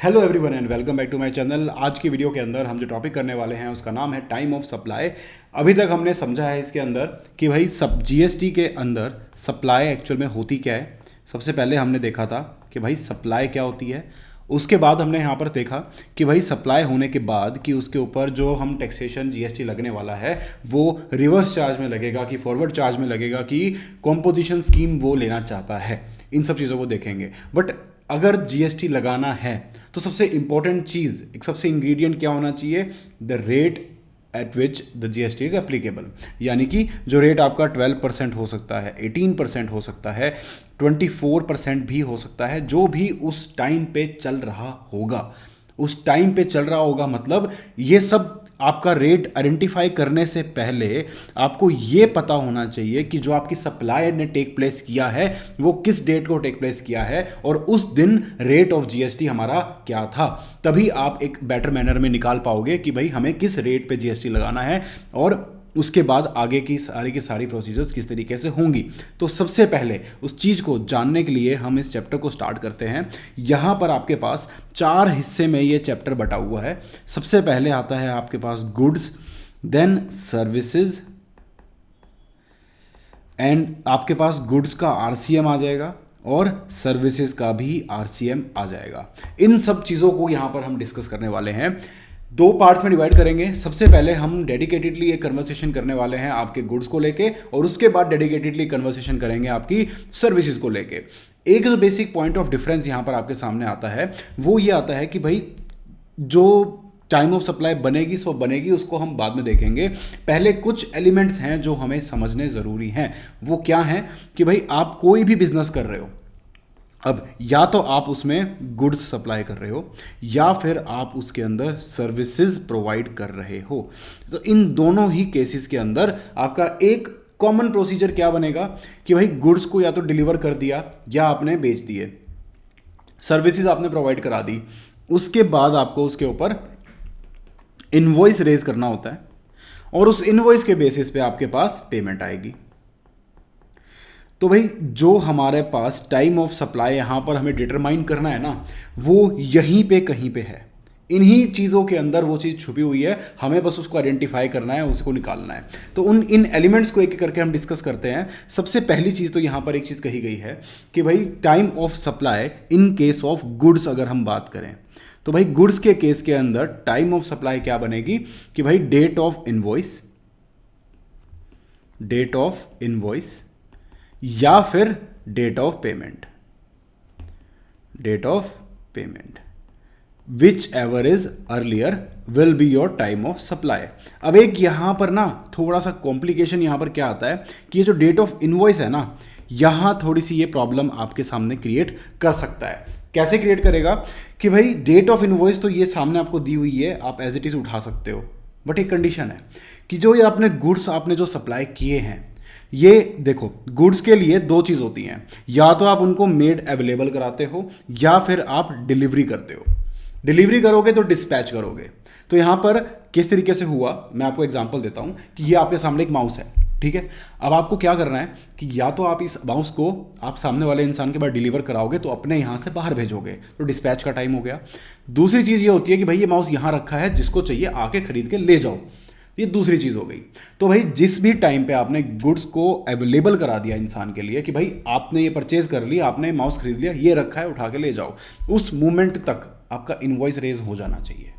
Hello everyone and welcome back to my channel. आज की video के अंदर हम जो टॉपिक करने वाले हैं उसका नाम है टाइम ऑफ सप्लाई। अभी तक हमने समझा है इसके अंदर कि भाई सब जीएसटी के अंदर सप्लाई एक्चुअल में होती क्या है। सबसे पहले हमने देखा था कि भाई सप्लाई क्या होती है। उसके बाद हमने यहाँ पर देखा कि भाई सप्लाई होने के बाद कि उसके ऊपर जो हम टैक्सेशन जीएसटी लगने वाला है वो रिवर्स चार्ज में लगेगा कि फॉरवर्ड चार्ज में लगेगा कि कॉम्पोजिशन स्कीम वो लेना चाहता है। इन सब चीज़ों को देखेंगे। बट अगर जीएसटी लगाना है तो सबसे इंपॉर्टेंट चीज़, एक सबसे इंग्रेडिएंट क्या होना चाहिए? The rate at which the GST is applicable. यानी कि जो रेट आपका 12% हो सकता है, 18% हो सकता है, 24% भी हो सकता है, जो भी उस टाइम पे चल रहा होगा। उस टाइम पे चल रहा होगा मतलब ये सब आपका रेट आइडेंटिफाई करने से पहले आपको ये पता होना चाहिए कि जो आपकी सप्लाई ने टेक प्लेस किया है वो किस डेट को टेक प्लेस किया है और उस दिन रेट ऑफ जीएसटी हमारा क्या था। तभी आप एक बेटर मैनर में निकाल पाओगे कि भाई हमें किस रेट पे जीएसटी लगाना है और उसके बाद आगे की सारी प्रोसीजर्स किस तरीके से होंगी। तो सबसे पहले उस चीज़ को जानने के लिए हम इस चैप्टर को स्टार्ट करते हैं। यहाँ पर आपके पास 4 हिस्से में ये चैप्टर बटा हुआ है। सबसे पहले आता है आपके पास गुड्स, देन सर्विसेज, एंड आपके पास गुड्स का आरसीएम आ जाएगा और सर्विसेज का भी आरसीएम आ जाएगा। इन सब चीज़ों को यहाँ पर हम डिस्कस करने वाले हैं। 2 पार्ट्स में डिवाइड करेंगे। सबसे पहले हम डेडिकेटेडली एक कन्वर्सेशन करने वाले हैं आपके गुड्स को लेके और उसके बाद डेडिकेटेडली कन्वर्सेशन करेंगे आपकी सर्विसेज को लेके। एक जो बेसिक पॉइंट ऑफ डिफरेंस यहाँ पर आपके सामने आता है वो ये आता है कि भाई जो टाइम ऑफ सप्लाई बनेगी सो बनेगी, उसको हम बाद में देखेंगे। पहले कुछ एलिमेंट्स हैं जो हमें समझने ज़रूरी हैं। वो क्या हैं कि भाई आप कोई भी बिजनेस कर रहे हो, अब या तो आप उसमें गुड्स सप्लाई कर रहे हो या फिर आप उसके अंदर सर्विसेज प्रोवाइड कर रहे हो। तो इन दोनों ही केसेस के अंदर आपका एक कॉमन प्रोसीजर क्या बनेगा कि भाई गुड्स को या तो डिलीवर कर दिया या आपने बेच दिए, सर्विसेज आपने प्रोवाइड करा दी, उसके बाद आपको उसके ऊपर इनवॉइस रेज करना होता है और उस इनवॉइस के बेसिस पे आपके पास पेमेंट आएगी। तो भाई जो हमारे पास टाइम ऑफ सप्लाई यहाँ पर हमें डिटरमाइन करना है ना, वो यहीं पे कहीं पे है। इन्हीं चीज़ों के अंदर वो चीज़ छुपी हुई है, हमें बस उसको आइडेंटिफाई करना है, उसको निकालना है। तो इन एलिमेंट्स को एक एक करके हम डिस्कस करते हैं। सबसे पहली चीज़ तो यहाँ पर एक चीज़ कही गई है कि भाई time of supply in case of goods अगर हम बात करें तो भाई गुड्स के केस के अंदर टाइम ऑफ सप्लाई क्या बनेगी कि भाई डेट ऑफ इनवॉइस या फिर date of payment whichever is earlier will be your time of supply. अब एक यहां पर ना थोड़ा सा कॉम्प्लिकेशन यहां पर क्या आता है कि ये जो डेट ऑफ इनवॉइस है ना, यहां थोड़ी सी ये प्रॉब्लम आपके सामने क्रिएट कर सकता है। कैसे क्रिएट करेगा कि भाई डेट ऑफ इनवॉइस तो ये सामने आपको दी हुई है, आप एज इट इज उठा सकते हो, बट एक कंडीशन है कि जो ये आपने गुड्स आपने जो सप्लाई किए हैं, ये देखो गुड्स के लिए 2 चीज़ होती हैं, या तो आप उनको मेड अवेलेबल कराते हो या फिर आप डिलीवरी करते हो। डिलीवरी करोगे तो डिस्पैच करोगे। तो यहाँ पर किस तरीके से हुआ, मैं आपको एग्जांपल देता हूँ कि ये आपके सामने एक माउस है, ठीक है। अब आपको क्या करना है कि या तो आप इस माउस को आप सामने वाले इंसान के बाद डिलीवर कराओगे तो अपने यहाँ से बाहर भेजोगे, तो डिस्पैच का टाइम हो गया। दूसरी चीज़ ये होती है कि भाई ये माउस यहाँ रखा है, जिसको चाहिए आके खरीद के ले जाओ, ये दूसरी चीज़ हो गई। तो भाई जिस भी टाइम पे आपने गुड्स को अवेलेबल करा दिया इंसान के लिए कि भाई आपने ये परचेज कर लिया, आपने माउस खरीद लिया, ये रखा है, उठा के ले जाओ, उस मोमेंट तक आपका इनवॉइस रेज हो जाना चाहिए।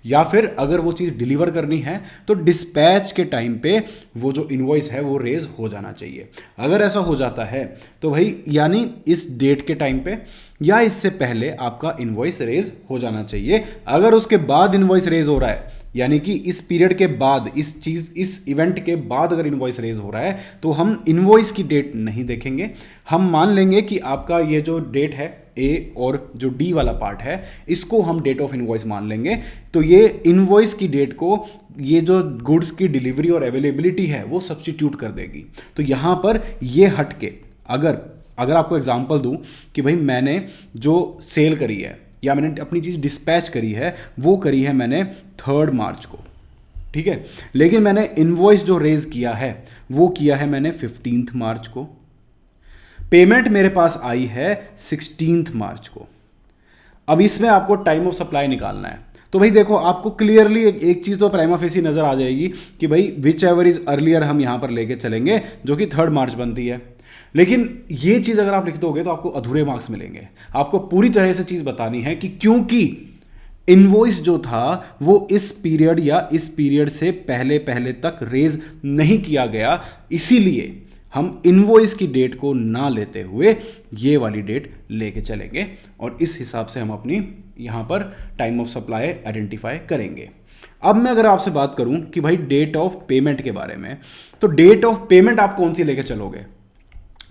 या फिर अगर वो चीज़ डिलीवर करनी है तो डिस्पैच के टाइम पे वो जो इनवॉइस है वो रेज हो जाना चाहिए। अगर ऐसा हो जाता है तो भाई यानी इस डेट के टाइम पे या इससे पहले आपका इनवॉइस रेज हो जाना चाहिए। अगर उसके बाद इनवॉइस रेज हो रहा है, यानी कि इस पीरियड के बाद, इस इवेंट के बाद अगर इनवॉइस रेज हो रहा है तो हम इनवॉइस की डेट नहीं देखेंगे। हम मान लेंगे कि आपका ये जो डेट है ए और जो डी वाला पार्ट है इसको हम डेट ऑफ इनवॉइस मान लेंगे। तो ये इनवॉइस की डेट को ये जो गुड्स की डिलीवरी और अवेलेबिलिटी है वो सब्स्टिट्यूट कर देगी। तो यहाँ पर ये हट के अगर आपको एग्जांपल दूं कि भाई मैंने जो सेल करी है या मैंने अपनी चीज़ डिस्पैच करी है वो करी है मैंने 3 मार्च को, ठीक है, लेकिन मैंने इनवॉइस जो रेज किया है वो किया है मैंने 15 मार्च को, पेमेंट मेरे पास आई है 16 मार्च को। अब इसमें आपको टाइम ऑफ सप्लाई निकालना है। तो भाई देखो, आपको क्लियरली एक चीज़ तो प्राइमा फेसी नज़र आ जाएगी कि भाई विच एवर इज अर्लियर हम यहाँ पर लेके चलेंगे, जो कि 3 मार्च बनती है। लेकिन ये चीज़ अगर आप लिख दोगे तो आपको अधूरे मार्क्स मिलेंगे। आपको पूरी तरह से चीज़ बतानी है कि क्योंकि इनवॉइस जो था वो इस पीरियड या इस पीरियड से पहले पहले तक रेज नहीं किया गया, इसीलिए हम इनवॉइस की डेट को ना लेते हुए ये वाली डेट लेके चलेंगे और इस हिसाब से हम अपनी यहाँ पर टाइम ऑफ सप्लाई आइडेंटिफाई करेंगे। अब मैं अगर आपसे बात करूं कि भाई डेट ऑफ पेमेंट के बारे में, तो डेट ऑफ पेमेंट आप कौन सी लेके चलोगे?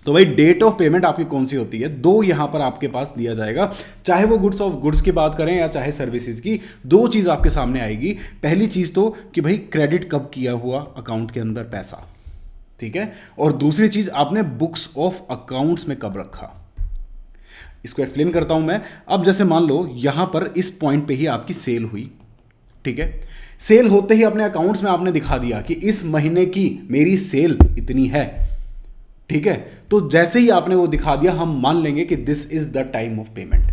तो भाई डेट ऑफ पेमेंट आपकी कौन सी होती है? दो यहां पर आपके पास दिया जाएगा, चाहे वो गुड्स की बात करें या चाहे सर्विसेज की, दो चीज आपके सामने आएगी। पहली चीज तो कि भाई क्रेडिट कब किया हुआ अकाउंट के अंदर पैसा, ठीक है, और दूसरी चीज आपने बुक्स ऑफ अकाउंट्स में कब रखा। इसको एक्सप्लेन करता हूं मैं। अब जैसे मान लो यहां पर इस पॉइंट पे ही आपकी सेल हुई, ठीक है, सेल होते ही अपने अकाउंट्स में आपने दिखा दिया कि इस महीने की मेरी सेल इतनी है, ठीक है। तो जैसे ही आपने वो दिखा दिया, हम मान लेंगे कि this is the time of payment.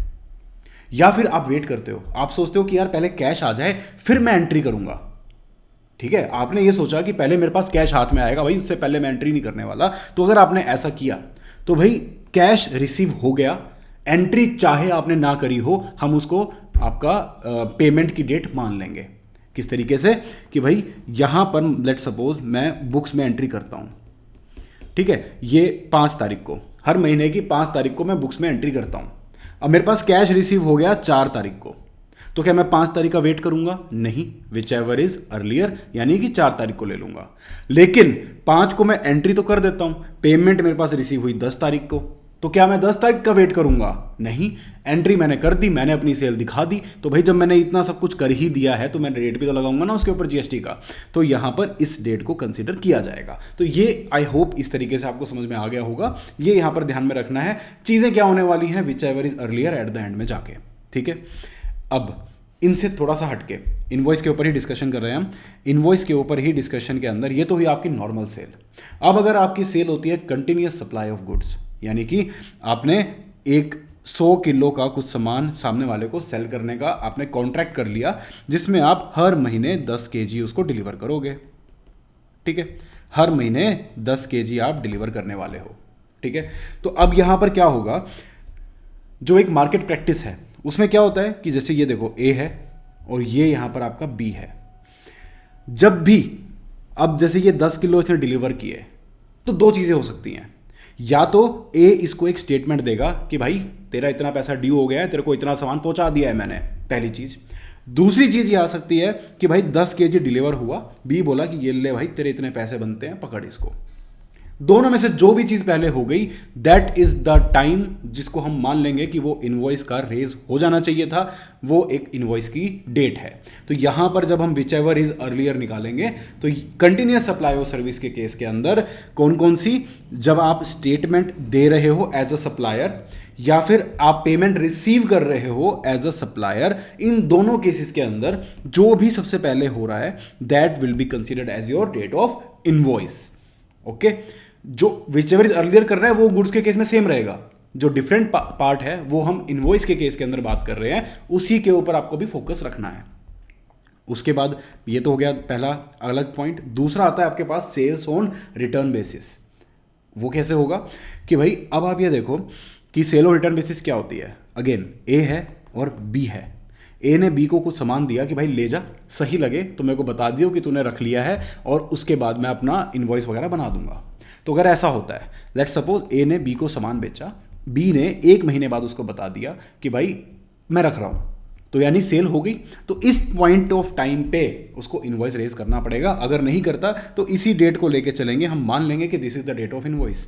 या फिर आप वेट करते हो, आप सोचते हो कि यार पहले कैश आ जाए फिर मैं एंट्री करूंगा, ठीक है। आपने ये सोचा कि पहले मेरे पास कैश हाथ में आएगा भाई, उससे पहले मैं एंट्री नहीं करने वाला। तो अगर आपने ऐसा किया तो भाई कैश रिसीव हो गया, एंट्री चाहे आपने ना करी हो, हम उसको आपका पेमेंट की डेट मान लेंगे। किस तरीके से कि भाई यहां पर लेट सपोज मैं बुक्स में एंट्री करता हूं, ठीक है, ये 5 तारीख को, हर महीने की 5 तारीख को मैं बुक्स में एंट्री करता हूं। अब मेरे पास कैश रिसीव हो गया 4 तारीख को, तो क्या मैं 5 तारीख का वेट करूंगा? नहीं, विच एवर इज अर्लियर, यानी कि 4 तारीख को ले लूंगा। लेकिन 5 को मैं एंट्री तो कर देता हूं, पेमेंट मेरे पास रिसीव हुई 10 तारीख को, तो क्या मैं 10 तारीख का वेट करूंगा? नहीं, एंट्री मैंने कर दी, मैंने अपनी सेल दिखा दी। तो भाई जब मैंने इतना सब कुछ कर ही दिया है तो मैं रेट भी तो लगाऊंगा ना उसके ऊपर जीएसटी का। तो यहां पर इस डेट को कंसीडर किया जाएगा। तो ये आई होप इस तरीके से आपको समझ में आ गया होगा। ये यहां पर ध्यान में रखना है, चीजें क्या होने वाली हैं, which ever is earlier at the end में जाके, ठीक है। अब इनसे थोड़ा सा हटके इनवॉइस के ऊपर ही डिस्कशन कर रहे हैं हम। इनवॉइस के ऊपर ही डिस्कशन के अंदर ये तो हुई आपकी नॉर्मल सेल। अब अगर आपकी सेल होती है कंटिन्यूअस सप्लाई ऑफ गुड्स, यानी कि आपने एक 100 किलो का कुछ सामान सामने वाले को सेल करने का आपने कॉन्ट्रैक्ट कर लिया, जिसमें आप हर महीने 10 केजी उसको डिलीवर करोगे, ठीक है, हर महीने 10 केजी आप डिलीवर करने वाले हो, ठीक है। तो अब यहां पर क्या होगा, जो एक मार्केट प्रैक्टिस है उसमें क्या होता है कि जैसे ये देखो ए है और ये यहां पर आपका बी है। जब भी अब जैसे ये 10 किलो इसने डिलीवर किए, तो दो चीजें हो सकती हैं। या तो ए इसको एक स्टेटमेंट देगा कि भाई तेरा इतना पैसा ड्यू हो गया है, तेरे को इतना सामान पहुंचा दिया है मैंने, पहली चीज। दूसरी चीज ये आ सकती है कि भाई 10 केजी डिलीवर हुआ, बी बोला कि ये ले भाई तेरे इतने पैसे बनते हैं, पकड़ इसको। दोनों में से जो भी चीज पहले हो गई, दैट इज द टाइम जिसको हम मान लेंगे कि वो इनवॉइस का रेज हो जाना चाहिए था, वो एक इनवॉइस की डेट है। तो यहां पर जब हम विच एवर इज अर्लियर निकालेंगे, तो कंटिन्यूअस सप्लाई ऑफ सर्विस के केस के अंदर कौन कौन सी, जब आप स्टेटमेंट दे रहे हो एज अ सप्लायर या फिर आप पेमेंट रिसीव कर रहे हो एज अ सप्लायर, इन दोनों केसेस के अंदर जो भी सबसे पहले हो रहा है, that will be considered as your date of invoice. Okay, जो विच एवर इज अर्लियर कर रहा है वो गुड्स के केस में सेम रहेगा, जो डिफरेंट पार्ट है वो हम इनवॉइस के केस के अंदर बात कर रहे हैं, उसी के ऊपर आपको भी फोकस रखना है। उसके बाद ये तो हो गया पहला अलग पॉइंट। दूसरा आता है आपके पास सेल्स ऑन रिटर्न बेसिस। वो कैसे होगा कि भाई अब आप ये देखो कि सेल ऑन रिटर्न बेसिस क्या होती है। अगेन ए है और बी है। ए ने बी को कुछ सामान दिया कि भाई ले जा, सही लगे तो मेरे को बता दियो कि तूने रख लिया है और उसके बाद मैं अपना इनवॉइस वगैरह बना दूंगा। तो अगर ऐसा होता है, लेट्स सपोज ए ने बी को सामान बेचा, बी ने 1 महीने बाद उसको बता दिया कि भाई मैं रख रहा हूं, तो यानी सेल हो गई। तो इस पॉइंट ऑफ टाइम पे उसको इनवॉइस रेज करना पड़ेगा। अगर नहीं करता तो इसी डेट को लेके चलेंगे, हम मान लेंगे कि this is the date of invoice.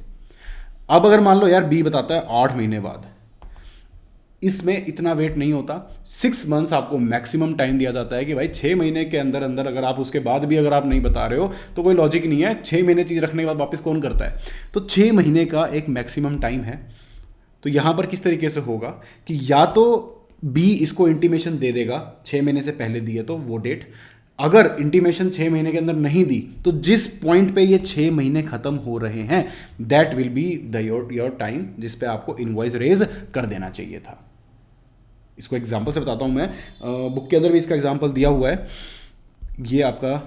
अब अगर मान लो यार बी बताता है 8 महीने बाद, इसमें इतना वेट नहीं होता। 6 मंथ्स आपको मैक्सिमम टाइम दिया जाता है कि भाई 6 महीने के अंदर अंदर अगर आप उसके बाद भी अगर आप नहीं बता रहे हो तो कोई लॉजिक नहीं है। 6 महीने चीज़ रखने के बाद वापस कौन करता है? तो 6 महीने का एक मैक्सिमम टाइम है। तो यहां पर किस तरीके से होगा कि या तो बी इसको इंटीमेशन दे देगा 6 महीने से पहले दिए तो वो डेट, अगर इंटीमेशन 6 महीने के अंदर नहीं दी तो जिस पॉइंट पे ये 6 महीने खत्म हो रहे हैं, that will be the your time जिस पे आपको इनवॉइस रेज कर देना चाहिए था। इसको एग्जाम्पल से बताता हूँ मैं, बुक के अंदर भी इसका एग्जाम्पल दिया हुआ है। ये आपका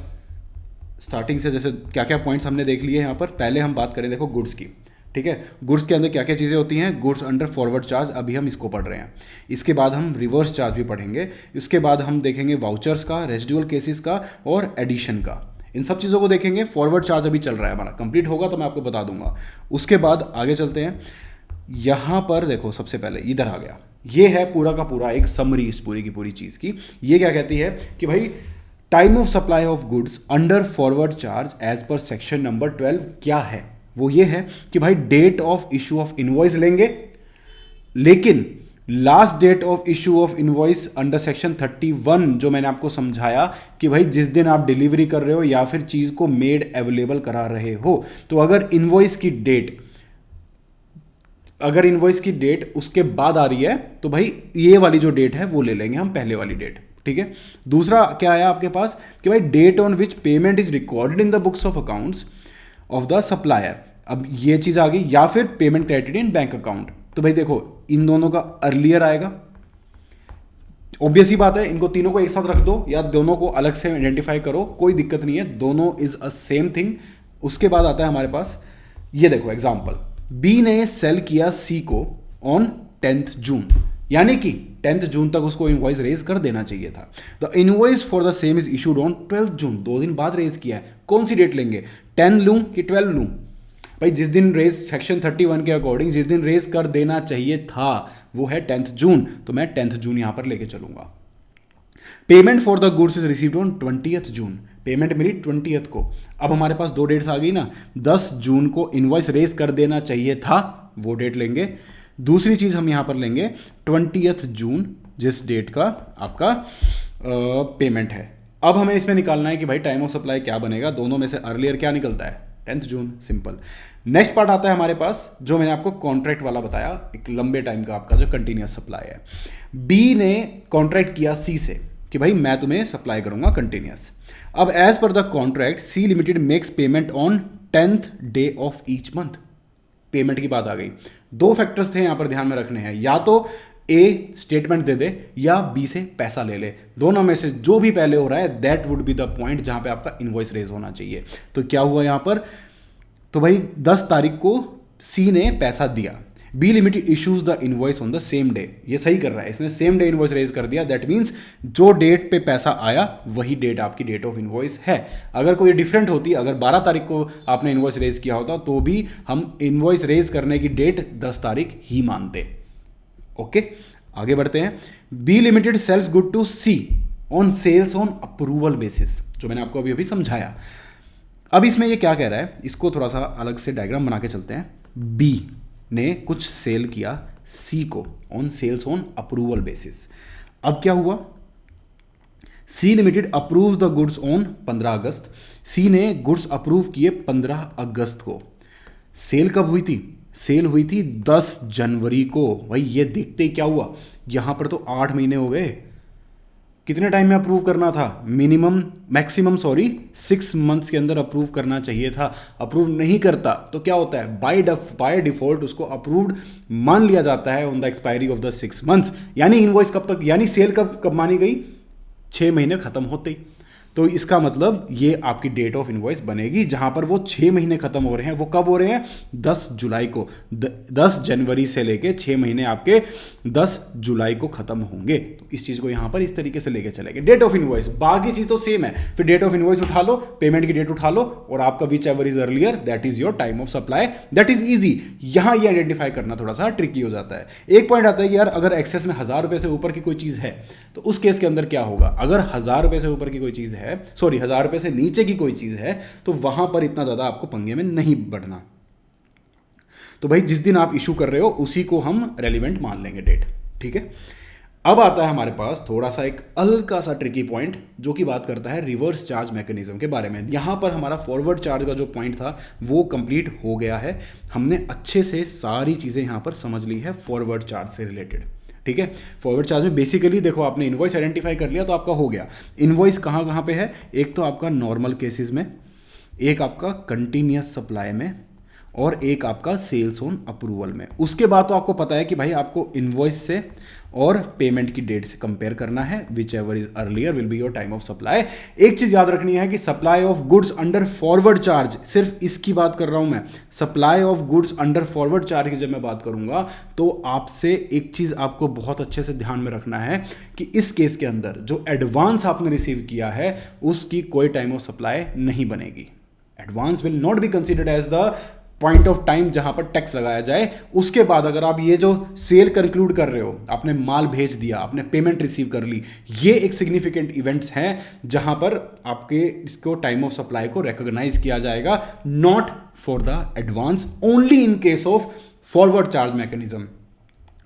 स्टार्टिंग से जैसे क्या क्या पॉइंट्स हमने देख लिए यहाँ पर। पहले हम बात करें देखो गुड्स की, ठीक है। गुड्स के अंदर क्या क्या चीज़ें होती हैं, गुड्स अंडर फॉरवर्ड चार्ज, अभी हम इसको पढ़ रहे हैं। इसके बाद हम रिवर्स चार्ज भी पढ़ेंगे। इसके बाद हम देखेंगे वाउचर्स का, रेजिडुअल केसेस का और एडिशन का, इन सब चीज़ों को देखेंगे। फॉरवर्ड चार्ज अभी चल रहा है हमारा, कंप्लीट होगा तो मैं आपको बता दूंगा। उसके बाद आगे चलते हैं। यहाँ पर देखो सबसे पहले इधर आ गया, ये है पूरा का पूरा एक समरी इस पूरी की पूरी चीज़ की। ये क्या कहती है कि भाई time of supply of goods under forward charge as per section number 12 क्या है। वो ये है कि भाई date of issue of invoice लेंगे, लेकिन last date of issue of invoice under section 31 जो मैंने आपको समझाया कि भाई जिस दिन आप डिलीवरी कर रहे हो या फिर चीज़ को मेड अवेलेबल करा रहे हो, तो अगर इनवॉइस की डेट उसके बाद आ रही है तो भाई ये वाली जो डेट है वो ले लेंगे हम, पहले वाली डेट, ठीक है। दूसरा क्या आया आपके पास कि भाई date on which payment is recorded in the books of accounts of the supplier, अब ये चीज़ आ गई, या फिर payment credit in bank account. तो भाई देखो इन दोनों का अर्लियर आएगा, ऑब्वियस ही बात है, इनको तीनों को एक साथ रख दो या दोनों को अलग से आइडेंटिफाई करो, कोई दिक्कत नहीं है, दोनों इज अ सेम थिंग। उसके बाद आता है हमारे पास, ये देखो एग्जांपल, बी ने सेल किया सी को ऑन 10th जून, यानी कि 10th जून तक उसको इनवॉइस रेज कर देना चाहिए था। The invoice for the same is issued on 12th जून, 2 दिन बाद रेज किया है। कौन सी डेट लेंगे, 10 लूं कि 12 लूं? भाई जिस दिन रेज सेक्शन 31 के अकॉर्डिंग जिस दिन रेज कर देना चाहिए था वो है 10th जून, तो मैं 10th जून यहां पर लेके चलूंगा। Payment for the goods is received on 20th June, payment मिली 20th को। अब हमारे पास दो डेट्स आ गई ना, 10 जून को इनवॉइस रेज कर देना चाहिए था, वो डेट लेंगे। दूसरी चीज हम यहां पर लेंगे 20th जून, जिस डेट का आपका पेमेंट है। अब हमें इसमें निकालना है कि भाई टाइम ऑफ सप्लाई क्या बनेगा, दोनों में से अर्लियर क्या निकलता है, 10th जून, सिंपल। नेक्स्ट पार्ट आता है हमारे पास जो मैंने आपको कॉन्ट्रैक्ट वाला बताया, एक लंबे टाइम का आपका जो कंटिन्यूअस सप्लाई है। बी ने कॉन्ट्रैक्ट किया सी से कि भाई मैं तुम्हें सप्लाई करूंगा कंटिन्यूअस। अब as per the contract C limited makes payment on 10th day of each month, payment की बात आ गई। दो फैक्टर्स थे यहां पर ध्यान में रखने हैं, या तो ए स्टेटमेंट दे दे या बी से पैसा ले ले, दोनों में से जो भी पहले हो रहा है that would be the point जहां पे आपका इनवॉइस रेज होना चाहिए। तो क्या हुआ यहां पर, तो भाई 10 तारीख को सी ने पैसा दिया, B limited issues the invoice on the same day, ये सही कर रहा है, इसने सेम डे इनवॉइस रेज कर दिया, दैट मींस जो डेट पे पैसा आया वही डेट आपकी डेट ऑफ इनवॉइस है। अगर कोई डिफरेंट होती, अगर 12 तारीख को आपने इनवॉइस रेज किया होता तो भी हम इनवॉइस रेज करने की डेट 10 तारीख ही मानते। ओके, आगे बढ़ते हैं। B limited sells good to C on sales on approval basis, जो मैंने आपको अभी अभी समझाया। अब इसमें ये क्या कह रहा है, इसको थोड़ा सा अलग से डायग्राम बना के चलते हैं। बी ने कुछ सेल किया सी को on sales on approval basis. अब क्या हुआ, C limited approves the goods on 15 August, C ने गुड्स अप्रूव किए 15 अगस्त को। सेल कब हुई थी, सेल हुई थी 10 जनवरी को। भाई ये देखते ही क्या हुआ, यहां पर तो 8 महीने हो गए। कितने टाइम में अप्रूव करना था, मैक्सिमम 6 मंथ्स के अंदर अप्रूव करना चाहिए था। अप्रूव नहीं करता तो क्या होता है, बाय डिफॉल्ट उसको अप्रूव्ड मान लिया जाता है on the expiry of the 6 months. यानी इनवॉइस कब तक, यानी सेल कब मानी गई, 6 महीने खत्म होते ही। तो इसका मतलब ये आपकी डेट ऑफ इनवॉइस बनेगी जहां पर वो 6 महीने खत्म हो रहे हैं। वो कब हो रहे हैं, 10 जुलाई को। 10 जनवरी से लेके 6 महीने आपके 10 जुलाई को खत्म होंगे। तो इस चीज को यहां पर इस तरीके से लेके चलेंगे। डेट ऑफ इनवॉइस, बाकी चीज तो सेम है, फिर डेट ऑफ इनवॉइस उठा लो, पेमेंट की डेट उठा लो, और आपका which ever is earlier that is your time of supply, that is easy. यहां ये आइडेंटिफाई करना थोड़ा सा ट्रिकी हो जाता है। एक पॉइंट आता है कि यार अगर एक्सेस में 1000 रुपए से ऊपर की कोई चीज है तो उस केस के अंदर क्या होगा। अगर 1000 रुपए से ऊपर की कोई चीज है, 1000 रुपए से नीचे की कोई चीज है, तो वहां पर इतना ज्यादा आपको पंगे में नहीं बढ़ना। तो भाई जिस दिन आप इशू कर रहे हो उसी को हम रेलिवेंट मान लेंगे डेट, ठीक है। अब आता है हमारे पास थोड़ा सा एक हल्का सा ट्रिकी पॉइंट जो कि बात करता है रिवर्स चार्ज मैकेनिज्म के बारे में। यहां पर हमारा फॉरवर्ड चार्ज का जो पॉइंट था वो कंप्लीट हो गया है। हमने अच्छे से सारी चीजें यहां पर समझ ली है फॉरवर्ड चार्ज से रिलेटेड, ठीक है। फॉरवर्ड चार्ज में बेसिकली देखो, आपने इनवॉइस आइडेंटिफाई कर लिया तो आपका हो गया। इनवॉइस कहां कहां पे है, एक तो आपका नॉर्मल केसेस में, एक आपका कंटिन्यूअस सप्लाई में, और एक आपका सेल्स ऑन अप्रूवल में। उसके बाद तो आपको पता है कि भाई आपको इनवॉइस से और पेमेंट की डेट से कंपेयर करना है, which ever is earlier will be your time of supply. एक चीज याद रखनी है कि supply of goods under forward charge, सिर्फ इसकी बात कर रहा हूं मैं, supply of goods under forward charge की जब मैं बात करूंगा तो आपसे एक चीज आपको बहुत अच्छे से ध्यान में रखना है कि इस केस के अंदर जो एडवांस आपने रिसीव किया है उसकी कोई टाइम ऑफ सप्लाई नहीं बनेगी। Advance will not be considered as the point of time जहां पर टैक्स लगाया जाए। उसके बाद अगर आप ये जो सेल कंक्लूड कर रहे हो, आपने माल भेज दिया, आपने पेमेंट रिसीव कर ली, ये एक सिग्निफिकेंट इवेंट्स हैं जहां पर आपके इसको टाइम ऑफ सप्लाई को रिकॉग्नाइज किया जाएगा, not for the advance, only in case of forward charge mechanism.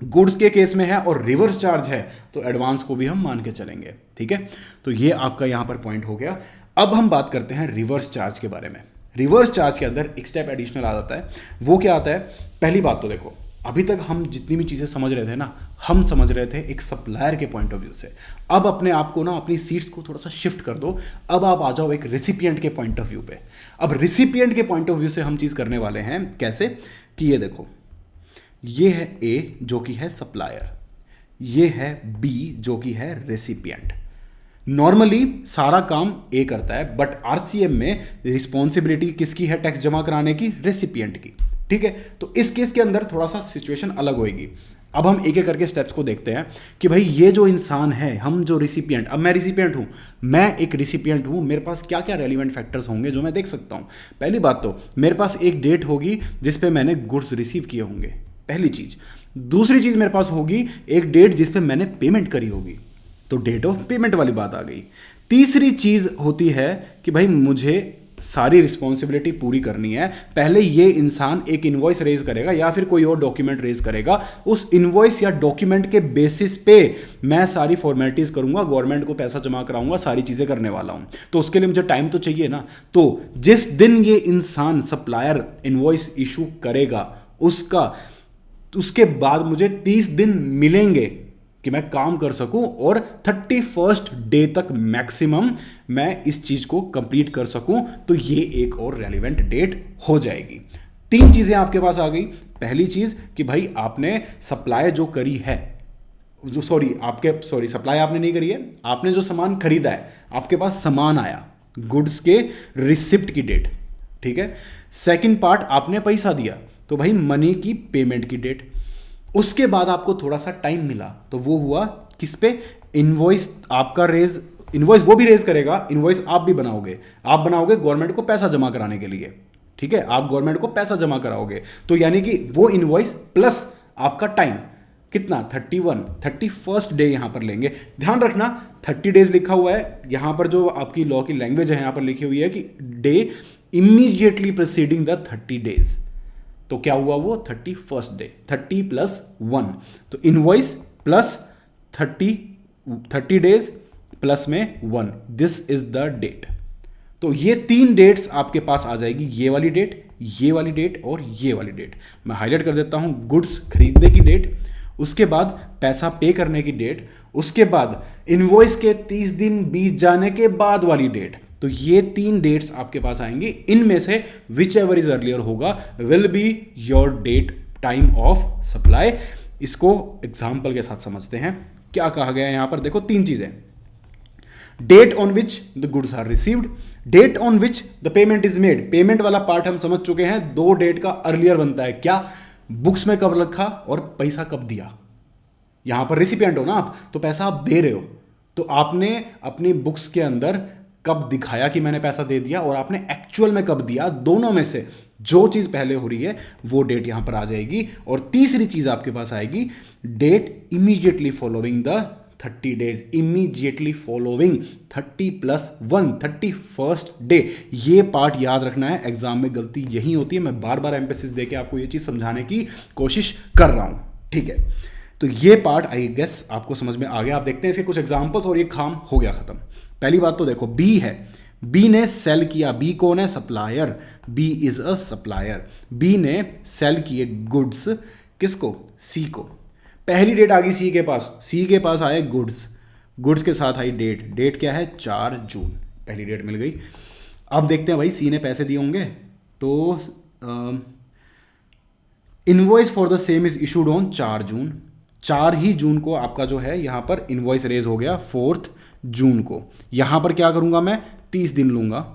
Goods के केस में है और रिवर्स चार्ज है तो एडवांस को भी हम मान के चलेंगे। ठीक है, तो ये आपका यहां पर पॉइंट हो गया। अब हम बात करते हैं रिवर्स चार्ज के बारे में। रिवर्स चार्ज के अंदर एक स्टेप एडिशनल आ जाता है। वो क्या आता है? पहली बात तो देखो, अभी तक हम जितनी भी चीज़ें समझ रहे थे ना, हम समझ रहे थे एक सप्लायर के पॉइंट ऑफ व्यू से। अब अपने आप को ना, अपनी सीट्स को थोड़ा सा शिफ्ट कर दो, अब आप आ जाओ एक रेसिपिएंट के पॉइंट ऑफ व्यू पे। अब रेसिपिएंट के पॉइंट ऑफ व्यू से हम चीज़ करने वाले हैं कैसे कि ये देखो, ये है ए जो कि है सप्लायर, ये है बी जो कि है रेसिपिएंट। नॉर्मली सारा काम ए करता है, बट आरसीएम में रिस्पॉन्सिबिलिटी किसकी है टैक्स जमा कराने की? रेसिपिएंट की। ठीक है, तो इस केस के अंदर थोड़ा सा सिचुएशन अलग होगी। अब हम एक एक करके स्टेप्स को देखते हैं कि भाई ये जो इंसान है, हम जो रिसिपिएंट, अब मैं रिसिपिएंट हूं, मैं एक रिसिपिएंट हूं, मेरे पास क्या क्या रेलिवेंट फैक्टर्स होंगे जो मैं देख सकता हूं। पहली बात तो मेरे पास एक डेट होगी जिस पे मैंने गुड्स रिसीव किए होंगे, पहली चीज। दूसरी चीज मेरे पास होगी एक डेट जिस पे मैंने पेमेंट करी होगी, तो डेट ऑफ पेमेंट वाली बात आ गई। तीसरी चीज होती है कि भाई मुझे सारी रिस्पॉन्सिबिलिटी पूरी करनी है। पहले ये इंसान एक इनवॉइस रेज करेगा या फिर कोई और डॉक्यूमेंट रेज करेगा, उस इनवॉइस या डॉक्यूमेंट के बेसिस पे मैं सारी फॉर्मेलिटीज करूंगा, गवर्नमेंट को पैसा जमा कराऊंगा, सारी चीजें करने वाला हूं। तो उसके लिए मुझे टाइम तो चाहिए ना। तो जिस दिन ये इंसान सप्लायर इनवॉइस इशू करेगा उसके बाद मुझे 30 दिन मिलेंगे कि मैं काम कर सकूं और 31st डे तक मैक्सिमम मैं इस चीज को कंप्लीट कर सकूं, तो ये एक और रेलिवेंट डेट हो जाएगी। तीन चीजें आपके पास आ गई। पहली चीज कि भाई आपने सप्लाई जो करी है, सप्लाई आपने नहीं करी है, आपने जो सामान खरीदा है, आपके पास सामान आया, गुड्स के रिसिप्ट की डेट। ठीक है, सेकंड पार्ट आपने पैसा दिया, तो भाई मनी की पेमेंट की डेट। उसके बाद आपको थोड़ा सा टाइम मिला, तो वो हुआ किस पे? इनवॉइस आपका रेज, इनवॉइस वो भी रेज करेगा, इनवॉइस आप भी बनाओगे, आप बनाओगे गवर्नमेंट को पैसा जमा कराने के लिए। ठीक है, आप गवर्नमेंट को पैसा जमा कराओगे, तो यानी कि वो इनवॉइस प्लस आपका टाइम कितना? 31st डे यहां पर लेंगे। ध्यान रखना 30 डेज लिखा हुआ है, यहां पर जो आपकी लॉ की लैंग्वेज है यहां पर लिखी हुई है कि day immediately preceding the 30 days. तो क्या हुआ वो? 31st डे, 30 + 1, तो इनवॉइस प्लस 30 डेज प्लस में 1, दिस इज द डेट। तो ये 3 डेट्स आपके पास आ जाएगी, ये वाली डेट, ये वाली डेट और ये वाली डेट। मैं हाईलाइट कर देता हूं, गुड्स खरीदने की डेट, उसके बाद पैसा पे करने की डेट, उसके बाद इनवॉइस के 30 दिन बीत जाने के बाद वाली डेट। तो ये 3 डेट्स आपके पास आएंगी, इनमें से विच एवर इज अर्लियर होगा will be your date time of supply. इसको एग्जाम्पल के साथ समझते हैं। क्या कहा गया है यहां पर? देखो 3 चीजें, date on which the goods are received, date on which the payment is made. Payment वाला पार्ट हम समझ चुके हैं, 2 डेट का अर्लियर बनता है। क्या? बुक्स में कब रखा और पैसा कब दिया। यहां पर रेसिपिएंट हो ना आप, तो पैसा आप दे रहे हो, तो आपने अपनी बुक्स के अंदर कब दिखाया कि मैंने पैसा दे दिया और आपने एक्चुअल में कब दिया, दोनों में से जो चीज पहले हो रही है वो डेट यहां पर आ जाएगी। और तीसरी चीज आपके पास आएगी, date immediately following the 30 days, immediately following 30 + 1, 31st day. ये पार्ट याद रखना है, एग्जाम में गलती यही होती है। मैं बार बार एम्फेसिस देके आपको ये चीज समझाने की कोशिश कर रहा हूं। ठीक है, तो ये पार्ट आई गेस आपको समझ में आ गया। आप देखते हैं इसके कुछ एग्जांपल्स और ये काम हो गया खत्म। पहली बात तो देखो, बी है, बी ने सेल किया, बी कौन है? Supplier, B is a supplier. B ने सेल किए गुड्स, किसको? सी को। पहली डेट आ गई सी के पास, सी के पास आए गुड्स, गुड्स के साथ आई डेट, डेट क्या है? 4 जून, पहली डेट मिल गई। अब देखते हैं भाई सी ने पैसे दिए होंगे, तो invoice for the same is issued on 4 जून। 4 ही जून को आपका जो है यहाँ पर इनवॉइस रेज हो गया 4 जून को। यहाँ पर क्या करूँगा मैं 30 दिन लूँगा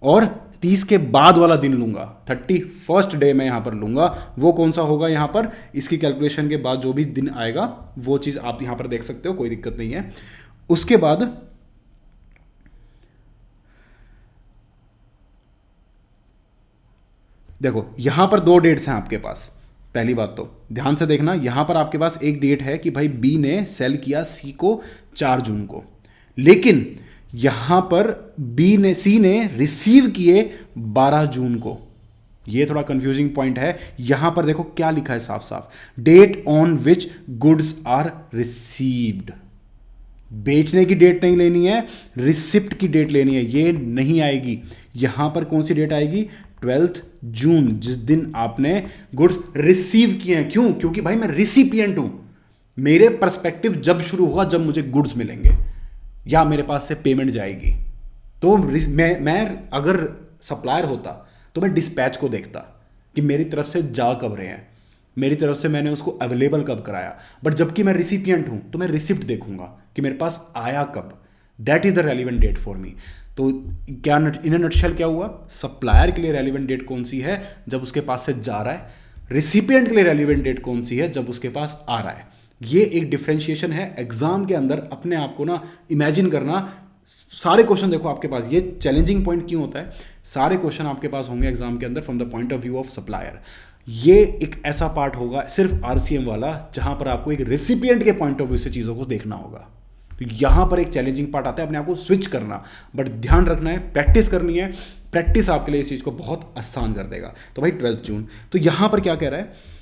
और 30 के बाद वाला दिन लूँगा, 31st डे मैं यहाँ पर लूँगा। वो कौन सा होगा यहाँ पर, इसकी कैलकुलेशन के बाद जो भी दिन आएगा वो चीज़ आप यहाँ पर देख सकते हो, कोई दिक्कत नहीं है। उसके बाद देखो यहाँ पर 2 डेट्स हैं आपके पास। पहली बात तो ध्यान से देखना, यहाँ पर आपके पास एक डेट है कि भाई बी ने सेल किया सी को 4 जून को, लेकिन यहाँ पर सी ने रिसीव किए 12 जून को। ये थोड़ा कंफ्यूजिंग पॉइंट है। यहाँ पर देखो क्या लिखा है साफ साफ, date on which goods are received. बेचने की डेट नहीं लेनी है, रिसिप्ट की डेट लेनी है, ये नहीं आएगी। यहां पर कौन सी डेट आएगी, 12 जून, जिस दिन आपने गुड्स रिसीव किए हैं। क्यों, क्योंकि भाई मैं रिसिपिएंट हूं। मेरे पर्सपेक्टिव जब शुरू हुआ जब मुझे गुड्स मिलेंगे या मेरे पास से पेमेंट जाएगी। तो मैं अगर सप्लायर होता तो मैं डिस्पैच को देखता कि मेरी तरफ से जा कब रहे हैं, मेरी तरफ से मैंने उसको अवेलेबल कब कराया। बट जबकि मैं रिसिपिएंट हूं तो मैं रिसिप्ट देखूंगा कि मेरे पास आया कब। That is the relevant date for me. तो क्या इन अ नटशेल क्या हुआ, सप्लायर के लिए रेलिवेंट डेट कौन सी है, जब उसके पास से जा रहा है। रिसिपिएंट के लिए रेलिवेंट डेट कौन सी है, जब उसके पास आ रहा है। ये एक डिफरेंशिएशन है। एग्जाम के अंदर अपने आप को ना इमेजिन करना, सारे क्वेश्चन देखो आपके पास। ये चैलेंजिंग पॉइंट क्यों होता है, सारे क्वेश्चन आपके पास होंगे एग्जाम के अंदर from the point of view of supplier. ये एक ऐसा पार्ट होगा सिर्फ आरसीएम वाला जहां पर आपको एक रेसिपिएंट के पॉइंट ऑफ व्यू से चीज़ों को देखना होगा। तो यहां पर एक चैलेंजिंग पार्ट आता है अपने आप को स्विच करना, बट ध्यान रखना है, प्रैक्टिस करनी है। प्रैक्टिस आपके लिए इस चीज़ को बहुत आसान कर देगा। तो भाई 12 जून, तो यहां पर क्या कह रहा है,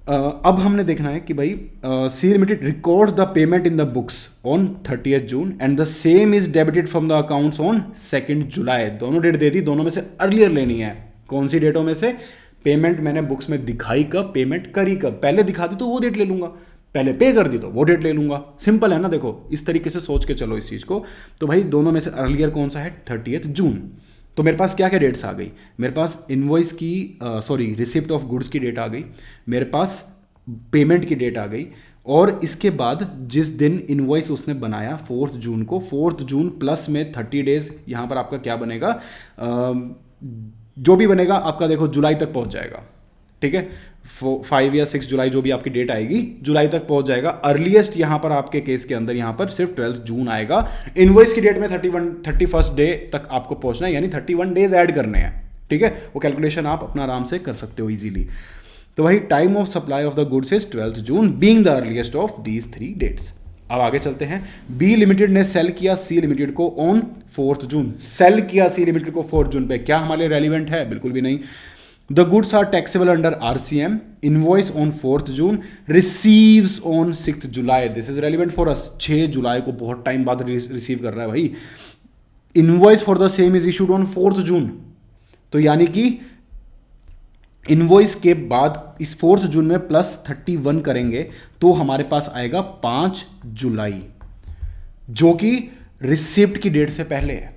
अब हमने देखना है कि भाई C limited records the payment in the books on 30th June and the same is debited from the accounts on 2 July. दोनों डेट दे दी, दोनों में से अर्लियर लेनी है। कौन सी डेटों में से, पेमेंट मैंने बुक्स में दिखाई कब, पेमेंट करी कब। पहले दिखा दी तो वो डेट ले लूंगा, पहले पे कर दी तो वो डेट ले लूंगा। सिंपल है ना, देखो इस तरीके से सोच के चलो इस चीज़ को। तो भाई दोनों में से अर्लियर कौन सा है, 30th जून। तो मेरे पास क्या क्या डेट्स आ गई, मेरे पास इनवॉइस की रिसिप्ट ऑफ गुड्स की डेट आ गई, मेरे पास पेमेंट की डेट आ गई, और इसके बाद जिस दिन इनवॉइस उसने बनाया 4 जून को, 4 जून प्लस में 30 डेज, यहाँ पर आपका क्या बनेगा, जो भी बनेगा आपका देखो जुलाई तक पहुँच जाएगा। ठीक है, 5 या 6 जुलाई जो भी आपकी डेट आएगी, जुलाई तक पहुंच जाएगा। अर्लीस्ट यहां पर आपके केस के अंदर यहां पर सिर्फ 12 जून आएगा। इनवॉइस की डेट में 31st डे तक आपको पहुंचना है, यानी 31 डेज ऐड करने हैं। ठीक है, वो कैलकुलेशन आप अपना आराम से कर सकते हो इजीली। तो भाई time of supply of the goods is 12 June being the earliest of these 3 dates. अब आगे चलते हैं। बी लिमिटेड ने सेल किया सी लिमिटेड को ऑन 4 जून। सेल किया सी लिमिटेड को 4 जून पे, क्या हमारे लिए रेलिवेंट है, बिल्कुल भी नहीं। The goods are taxable under RCM. Invoice on 4th June. Receives on 6th July. This is relevant for us. 6 जुलाई को बहुत टाइम बाद रिसीव कर रहा है भाई। Invoice for the same is issued on 4th June. तो यानी कि इनवॉइस के बाद इस 4 जून में प्लस 31 करेंगे तो हमारे पास आएगा 5 जुलाई, जो कि रिसिप्ट की डेट से पहले है।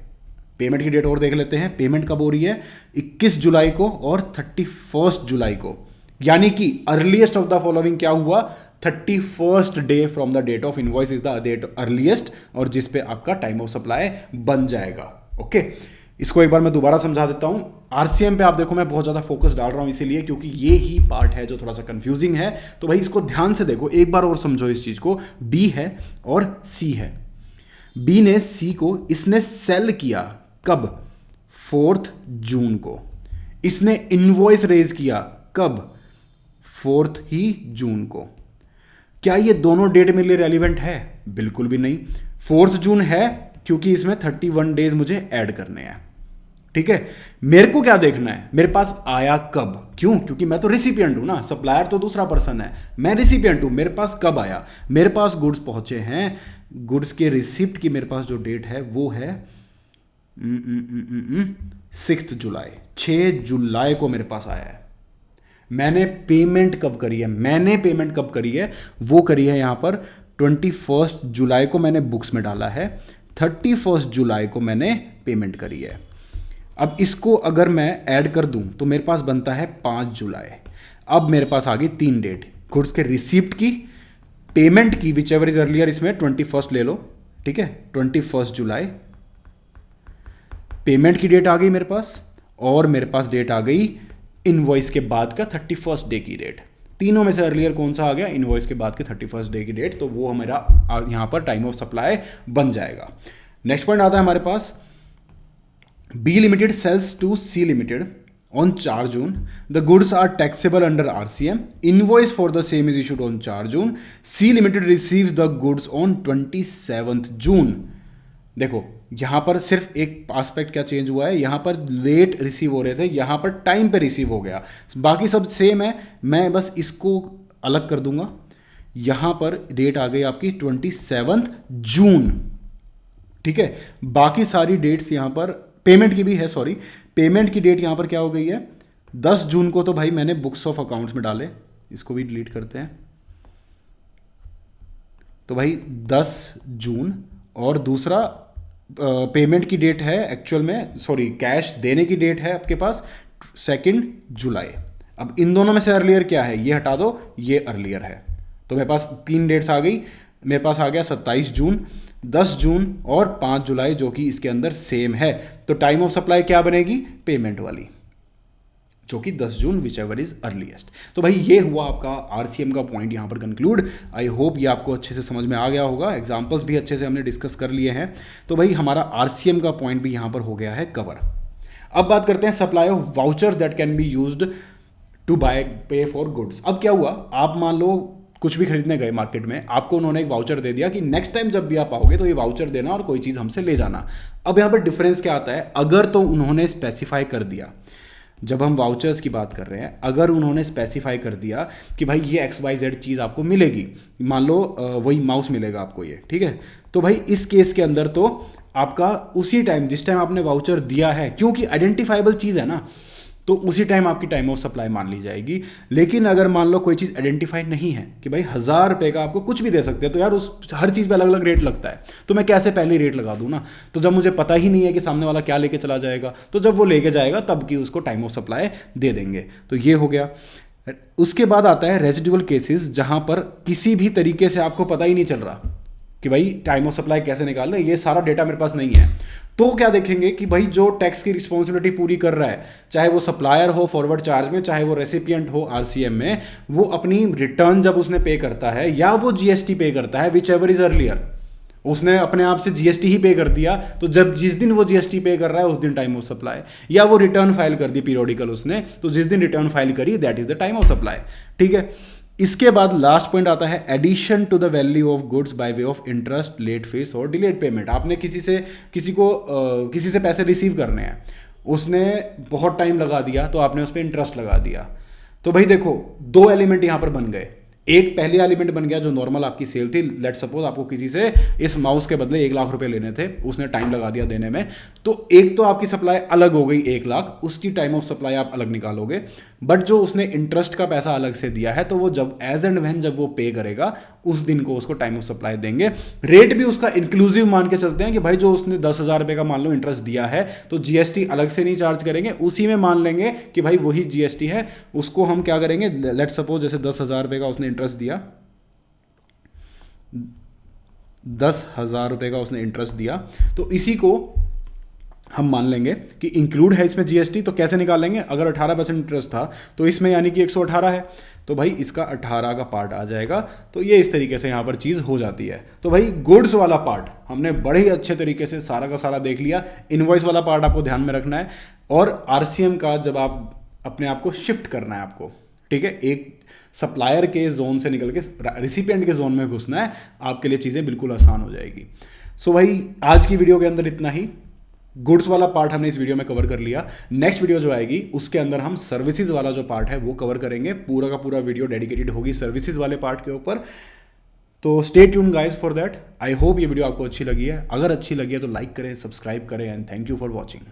पेमेंट की डेट और देख लेते हैं। पेमेंट कब हो रही है, 21 जुलाई को और 31 जुलाई को, यानी कि अर्लीस्ट ऑफ द फॉलोइंग क्या हुआ, 31st day from the date of invoice is the date earliest, और जिस पे आपका टाइम ऑफ सप्लाई बन जाएगा। ओके, इसको एक बार मैं दोबारा समझा देता हूं। आरसीएम पे आप देखो मैं बहुत ज़्यादा फोकस डाल रहा हूं इसीलिए क्योंकि ये ही पार्ट है जो थोड़ा सा कंफ्यूजिंग है। तो भाई इसको ध्यान से देखो, एक बार और समझो इस चीज़ को। बी है और सी है। बी ने सी को, इसने सेल किया कब, 4 जून को। इसने इनवॉइस रेज किया कब, 4 ही जून को। क्या ये दोनों डेट मेरे लिए रेलिवेंट है, बिल्कुल भी नहीं। 4 जून है क्योंकि इसमें 31 डेज मुझे ऐड करने हैं। ठीक है, मेरे को क्या देखना है, मेरे पास आया कब। क्यों, क्योंकि मैं तो रिसिपिएंट हूं ना, सप्लायर तो दूसरा पर्सन है, मैं रिसिपिएंट हूं। मेरे पास कब आया, मेरे पास गुड्स पहुंचे हैं, गुड्स के रिसिप्ट की मेरे पास जो डेट है वो है 6 जुलाई। 6 जुलाई को मेरे पास आया है। मैंने पेमेंट कब करी है, मैंने पेमेंट कब करी है, वो करी है यहां पर 21 जुलाई को मैंने बुक्स में डाला है, 31 जुलाई को मैंने पेमेंट करी है। अब इसको अगर मैं ऐड कर दूं तो मेरे पास बनता है 5 जुलाई। अब मेरे पास आ गई 3 डेट, गुड्स के रिसिप्ट की, पेमेंट की विच एवर इज अर्लियर, इसमें 21 ले लो, ठीक है, 21 जुलाई पेमेंट की डेट आ गई मेरे पास, और मेरे पास डेट आ गई इनवॉइस के बाद का 31 डे की डेट। तीनों में से अर्लियर कौन सा आ गया? इनवॉइस के बाद के 31 डे की डेट, तो वो हमारा यहां पर टाइम ऑफ सप्लाई बन जाएगा। नेक्स्ट पॉइंट आता है हमारे पास, B limited sales to C limited on 4 June. The goods are taxable under RCM. Invoice for the same is issued on 4 June. C Limited receives the goods on 27th June. देखो यहां पर सिर्फ एक aspect क्या change हुआ है, यहां पर लेट रिसीव हो रहे थे, यहां पर टाइम पे रिसीव हो गया, बाकी सब सेम है। मैं बस इसको अलग कर दूंगा, यहां पर डेट आ गई आपकी 27 जून, ठीक है। बाकी सारी डेट्स यहां पर पेमेंट की भी है, सॉरी पेमेंट की डेट यहां पर क्या हो गई है 10 जून को, तो भाई मैंने बुक्स ऑफ अकाउंट्स में डाले, इसको भी डिलीट करते हैं। तो भाई 10 जून, और दूसरा पेमेंट की डेट है एक्चुअल में, सॉरी कैश देने की डेट है आपके पास 2 जुलाई। अब इन दोनों में से अर्लियर क्या है, ये हटा दो, ये अर्लियर है, तो मेरे पास 3 डेट्स आ गई। मेरे पास आ गया 27 जून, 10 जून और 5 जुलाई, जो कि इसके अंदर सेम है। तो टाइम ऑफ सप्लाई क्या बनेगी? पेमेंट वाली, जो कि 10 जून विच एवर इज अर्लीस्ट। तो भाई ये हुआ आपका आरसीएम का पॉइंट यहां पर कंक्लूड। आई होप ये आपको अच्छे से समझ में आ गया होगा, एग्जांपल्स भी अच्छे से हमने डिस्कस कर लिए हैं। तो भाई हमारा आरसीएम का पॉइंट भी यहां पर हो गया है कवर। अब बात करते हैं supply of voucher that can be used to buy pay for goods. अब क्या हुआ, आप मान लो कुछ भी खरीदने गए मार्केट में, आपको उन्होंने एक वाउचर दे दिया कि नेक्स्ट टाइम जब भी आप आओगे तो ये वाउचर देना और कोई चीज़ हमसे ले जाना। अब यहाँ पर डिफरेंस क्या आता है, अगर तो उन्होंने स्पेसिफाई कर दिया, जब हम वाउचर्स की बात कर रहे हैं, अगर उन्होंने स्पेसिफाई कर दिया कि भाई ये XYZ चीज़ आपको मिलेगी, मान लो वही माउस मिलेगा आपको ये, ठीक है, तो भाई इस केस के अंदर तो आपका उसी टाइम जिस टाइम आपने वाउचर दिया है, क्योंकि आइडेंटिफाइबल चीज़ है ना, तो उसी टाइम आपकी टाइम ऑफ सप्लाई मान ली जाएगी। लेकिन अगर मान लो कोई चीज़ आइडेंटिफाइड नहीं है कि भाई 1000 रुपये का आपको कुछ भी दे सकते हैं, तो यार उस हर चीज़ पे अलग अलग रेट लगता है, तो मैं कैसे पहले रेट लगा दूँ ना। तो जब मुझे पता ही नहीं है कि सामने वाला क्या लेके चला जाएगा, तो जब वो लेके जाएगा तब की उसको टाइम ऑफ सप्लाई दे देंगे। तो ये हो गया। उसके बाद आता है रेजिडुअल केसेस, जहाँ पर किसी भी तरीके से आपको पता ही नहीं चल रहा कि भाई टाइम ऑफ सप्लाई कैसे निकालना है, ये सारा डेटा मेरे पास नहीं है। तो क्या देखेंगे कि भाई जो टैक्स की रिस्पॉन्सिबिलिटी पूरी कर रहा है, चाहे वो सप्लायर हो फॉरवर्ड चार्ज में, चाहे वो रेसिपिएंट हो आरसीएम में, वो अपनी रिटर्न जब उसने पे करता है या वो जीएसटी पे करता है, विच एवर इज अर्लियर, उसने अपने आप से जीएसटी ही पे कर दिया, तो जब जिस दिन वो जीएसटी पे कर रहा है उस दिन टाइम ऑफ सप्लाई, या वो रिटर्न फाइल कर दी पीरियोडिकल उसने, तो जिस दिन रिटर्न फाइल करी that is the time of supply, ठीक है। इसके बाद लास्ट पॉइंट आता है addition to the value of goods by way of interest, late fees और डिलेड पेमेंट। आपने किसी से पैसे रिसीव करने हैं, उसने बहुत टाइम लगा दिया, तो आपने उस पर इंटरेस्ट लगा दिया। तो भाई देखो 2 एलिमेंट यहां पर बन गए। एक पहले एलिमेंट बन गया जो नॉर्मल आपकी सेल थी, लेट सपोज आपको किसी से इस माउस के बदले 1 लाख रुपए लेने थे, उसने टाइम लगा दिया देने में, तो एक तो आपकी सप्लाई अलग हो गई 1 लाख, उसकी टाइम ऑफ सप्लाई आप अलग निकालोगे। बट जो उसने इंटरेस्ट का पैसा अलग से दिया है, तो वो जब एज एंड व्हेन जब वो पे करेगा उस दिन को उसको टाइम ऑफ सप्लाई देंगे। रेट भी उसका इंक्लूसिव मान के चलते हैं कि भाई जो उसने 10,000 रुपये का मान लो इंटरेस्ट दिया है, तो जीएसटी अलग से नहीं चार्ज करेंगे, उसी में मान लेंगे कि भाई वही जीएसटी है। उसको हम क्या करेंगे, लेट सपोज जैसे 10,000 रुपये का उसने इंटरेस्ट दिया, 10,000 रुपये का उसने इंटरेस्ट दिया, तो इसी को हम मान लेंगे कि इंक्लूड है इसमें जीएसटी। तो कैसे निकालेंगे, अगर 18% इंटरेस्ट था तो इसमें यानी कि 118 है, तो भाई इसका 18 का पार्ट आ जाएगा। तो ये इस तरीके से यहाँ पर चीज़ हो जाती है। तो भाई गुड्स वाला पार्ट हमने बड़े ही अच्छे तरीके से सारा का सारा देख लिया। इनवॉइस वाला पार्ट आपको ध्यान में रखना है, और आरसीएम का जब आप अपने आप को शिफ्ट करना है आपको, ठीक है, एक सप्लायर के जोन से निकल के रिसिपिएंट के जोन में घुसना है, आपके लिए चीज़ें बिल्कुल आसान हो जाएगी। सो भाई आज की वीडियो के अंदर इतना ही। गुड्स वाला पार्ट हमने इस वीडियो में कवर कर लिया। नेक्स्ट वीडियो जो आएगी उसके अंदर हम सर्विसेज वाला जो पार्ट है वो कवर करेंगे। पूरा का पूरा वीडियो डेडिकेटेड होगी सर्विसेज वाले पार्ट के ऊपर। तो stay tune guys for that. I hope ये वीडियो आपको अच्छी लगी है। अगर अच्छी लगी है तो लाइक करें, सब्सक्राइब करें, and thank you for watching.